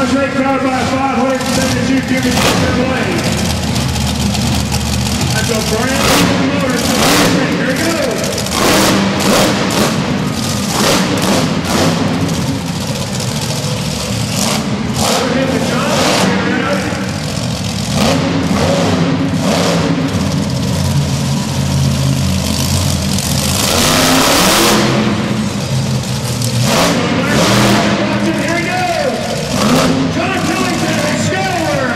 Contract powered by 572 cubic feet blade. That's a brand new motor. Here it goes. Hit the John. Here he goes. John Killenger, Excaliber.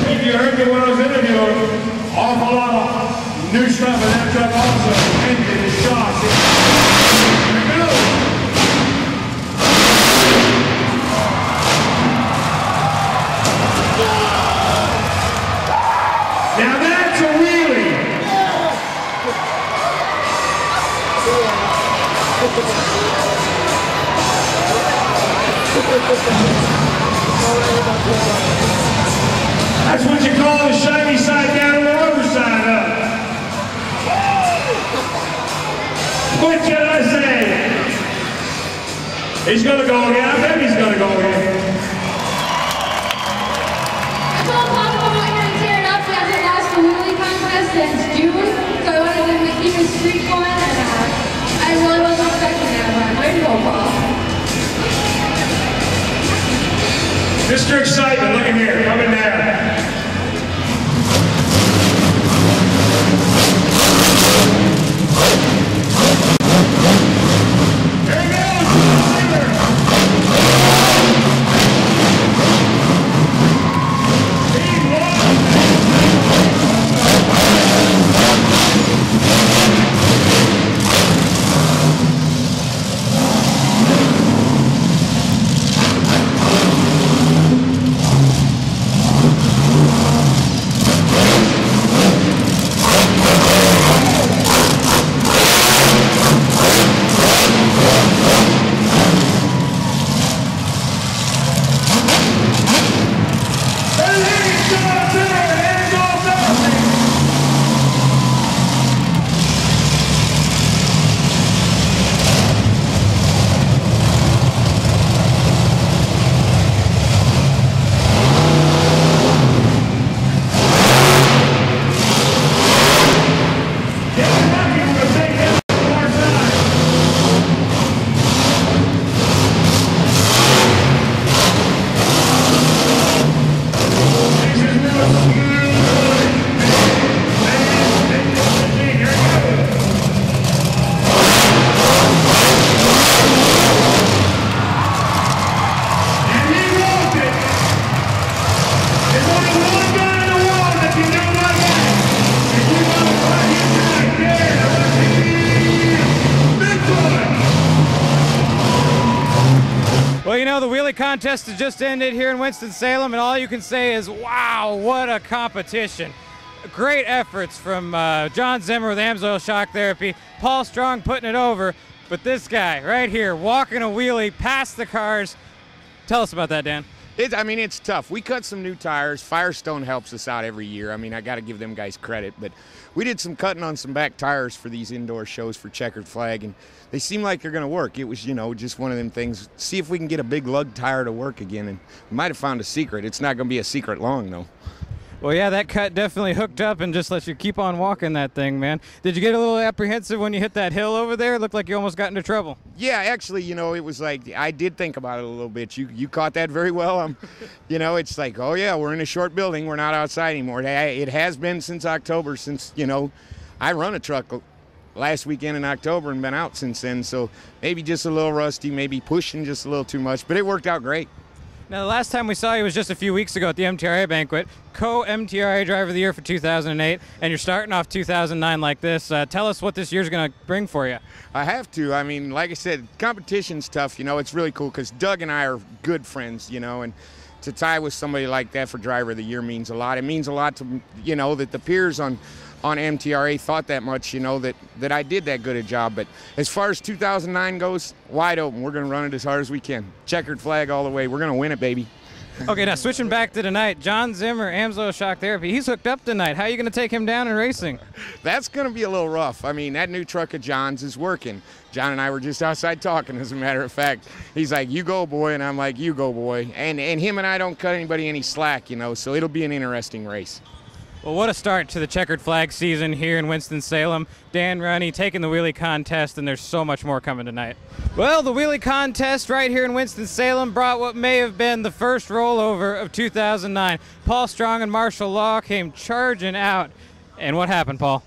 If you heard me when I was interviewing, awful lot of new stuff in that truck also. Engine is shocks. Here we go. Now that's a wheelie. That's what you call the shiny side down and the rubber side up. What can I say? He's gonna go again. I bet he's gonna go again. I told Papa I'm not gonna tear it up. He hasn't lost the wheelie contest since June, so I wanted him to keep his streak going, and I really wasn't expecting that. But way to go, Paul. Mr. Excitement, look at here, coming down. Here he goes, Zimmer. He lost. Well, you know, the wheelie contest has just ended here in Winston-Salem, and all you can say is, wow, what a competition. Great efforts from John Zimmer with Amsoil shock therapy, Paul Strong putting it over, but this guy right here walking a wheelie past the cars. Tell us about that, Dan. I mean, it's tough. We cut some new tires. Firestone helps us out every year. I mean, I got to give them guys credit, but we did some cutting on some back tires for these indoor shows for Checkered Flag, and they seem like they're going to work. It was, you know, just one of them things. See if we can get a big lug tire to work again, and we might have found a secret. It's not going to be a secret long, though. Well, yeah, that cut definitely hooked up and just lets you keep on walking that thing, man. Did you get a little apprehensive when you hit that hill over there? It looked like you almost got into trouble. Yeah, actually, you know, it was like, I did think about it a little bit. You caught that very well. You know, it's like, oh, yeah, we're in a short building. We're not outside anymore. It has been since October, since, you know, I run a truck last weekend in October and been out since then. So maybe just a little rusty, maybe pushing just a little too much, but it worked out great. Now, the last time we saw you was just a few weeks ago at the MTRA banquet, co-MTRA Driver of the Year for 2008, and you're starting off 2009 like this. Tell us what this year's going to bring for you. I have to. I mean, like I said, competition's tough. You know, it's really cool because Doug and I are good friends, you know, and to tie with somebody like that for Driver of the Year means a lot. It means a lot to, you know, that the peers on MTRA thought that much, you know, that I did that good a job. But as far as 2009 goes, wide open. We're going to run it as hard as we can. Checkered flag all the way. We're going to win it, baby. Okay, now switching back to tonight, John Zimmer, Amsoil Shock Therapy, he's hooked up tonight. How are you going to take him down in racing? That's going to be a little rough. I mean, that new truck of John's is working. John and I were just outside talking, as a matter of fact. He's like, you go, boy, and I'm like, you go, boy. And him and I don't cut anybody any slack, you know, so it'll be an interesting race. Well, what a start to the checkered flag season here in Winston-Salem. Dan Runte taking the wheelie contest, and there's so much more coming tonight. Well, the wheelie contest right here in Winston-Salem brought what may have been the first rollover of 2009. Paul Strong and Marshall Law came charging out. And what happened, Paul?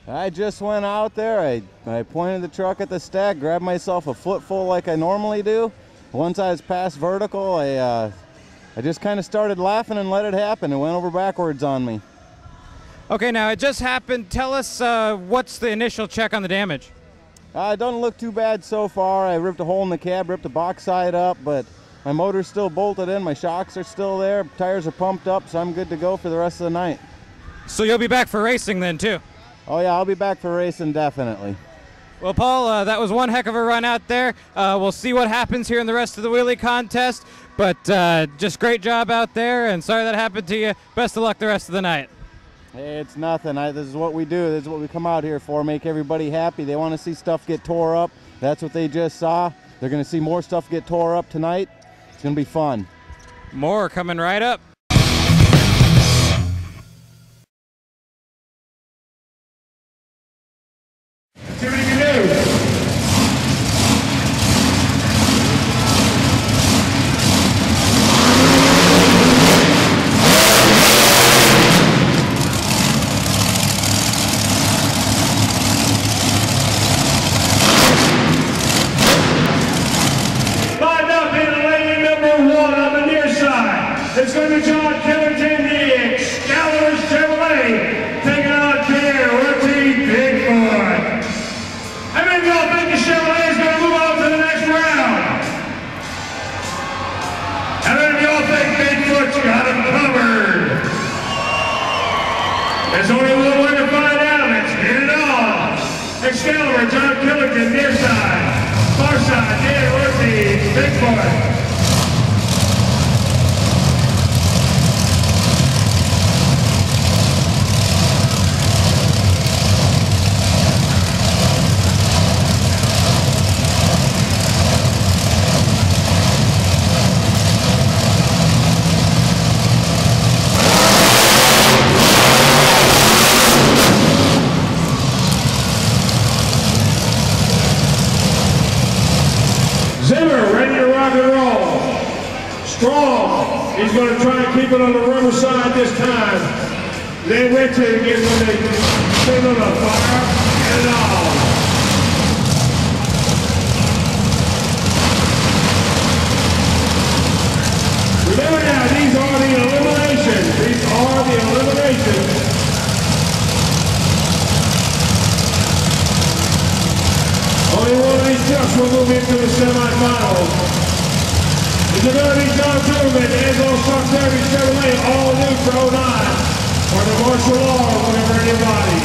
I just went out there, I pointed the truck at the stack, grabbed myself a footful like I normally do. Once I was past vertical, I just kind of started laughing and let it happen. It went over backwards on me. Okay, now it just happened. Tell us what's the initial check on the damage? It doesn't look too bad so far. I ripped a hole in the cab, ripped the box side up, but my motor's still bolted in, my shocks are still there, tires are pumped up, so I'm good to go for the rest of the night. So you'll be back for racing then too? Oh yeah, I'll be back for racing definitely. Well, Paul, that was one heck of a run out there. We'll see what happens here in the rest of the wheelie contest, but just great job out there, and sorry that happened to you. Best of luck the rest of the night. Hey, it's nothing. This is what we do. This is what we come out here for, make everybody happy. They want to see stuff get tore up. That's what they just saw. They're going to see more stuff get tore up tonight. It's going to be fun. More coming right up. See what you can do. It's going to be John Killenger, the Excaliber taking on Dan Runte, Bigfoot. How many of y'all think the Chevrolet is going to move on to the next round? How many of y'all think Bigfoot's got him covered? There's only one way to find out. Let's get it on. Excaliber, John Killenger, near side. Far side, Dan Runte, Bigfoot. Zimmer, ready to rock and roll. Strong, he's going to try and keep it on the rubber side this time. Dan Runte gets on the signal to fire, get it on. Remember now, these are the eliminations. These are the eliminations. Only one of these trucks will move into the semifinals. It's going to be John Killenger, Amsoil Shock Therapy Chevrolet, all new for 09. Or the Marshall Law, whatever anybody.